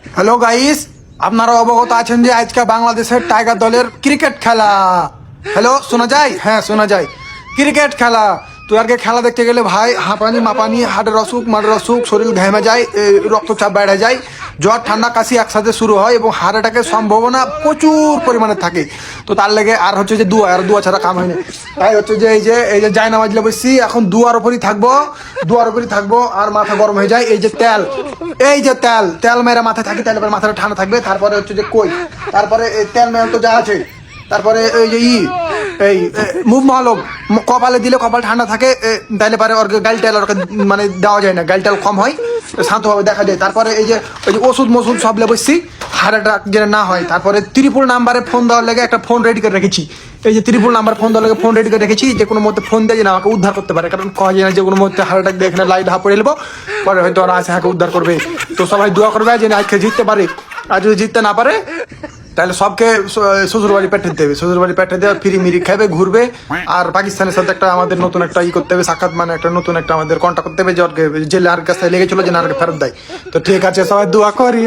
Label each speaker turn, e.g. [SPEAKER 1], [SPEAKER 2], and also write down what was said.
[SPEAKER 1] Hello guys, আপনারা অবগত আছেন যে আজকে বাংলাদেশের টাইগার দলের ক্রিকেট খেলা। হ্যালো, শোনা যায়? হ্যাঁ শোনা যায়। ক্রিকেট খেলা, তুই আজকে খেলা দেখতে গেলে ভাই হাঁপানি মাপানি, হাটের অসুখ মাটের অসুখ, শরীর ঘেমে যায়, রক্তচাপ বেড়ে যায়, জ্বর ঠান্ডা কাশি একসাথে শুরু হয় এবং হার্ট অ্যাটাকের সম্ভাবনা প্রচুর পরিমাণে থাকে। তো তার লেগে আর হচ্ছে যে দুয়া ছাড়া কাম হয় না। তাই হচ্ছে যে এই যে জায়না বাজলে বসছি, এখন দুয়ার ওপরই থাকবো আর মাথা গরম হয়ে যায়। এই যে তেল মেরে মাথায় থাকি, তাহলে মাথাটা ঠান্ডা থাকবে। তারপরে হচ্ছে যে তারপরে তেল মেরে তো যা আছে, তারপরে এই যে এই মুভ মহালোক কপালে দিলে কপাল ঠান্ডা থাকে, তাইলে পারে ওর গাল টাল ওর মানে দেওয়া যায় না, গাল টাল কম হয়, শান্তভাবে দেখা যায়। তারপরে এই যে ওষুধ সব বসছি, হার্ট অ্যাটাক যেন না হয়। তারপরে ত্রিপুল নাম্বারে ফোন দেওয়ার লেগে একটা ফোন রেডি করে রেখেছি। এই যে ত্রিপুল নাম্বার ফোন দেওয়ার লেগে ফোন রেডি করে রেখেছি, যে কোনো মধ্যে ফোন দিয়ে যেন আমাকে উদ্ধার করতে পারে। কারণ কয় যায় না যে কোনো মধ্যে হার্ট অ্যাটাক দিয়ে এখানে লাইট পড়ে নেবো, পরে হয়তো ওরা আসে হাঁকে উদ্ধার করবে। তো সবাই দোয়া করবে যেন আজকে জিততে পারে। আর যদি জিততে না পারে তাহলে সবকে শ্বশুরবাড়ি পাঠিয়ে দেবে, শ্বশুরবাড়ি পাঠিয়ে দেবে, ফিরি মিরি খাবে, ঘুরবে। আর পাকিস্তানের সাথে একটা আমাদের নতুন একটা করতে হবে, সাক্ষাৎ মানে একটা নতুন একটা আমাদের কন্ট্যাক্ট করতে হবে, যে জেলে আর কাছে লেগেছিল যে না ফেরত দেয়। তো ঠিক আছে, সবাই দোয়া করি।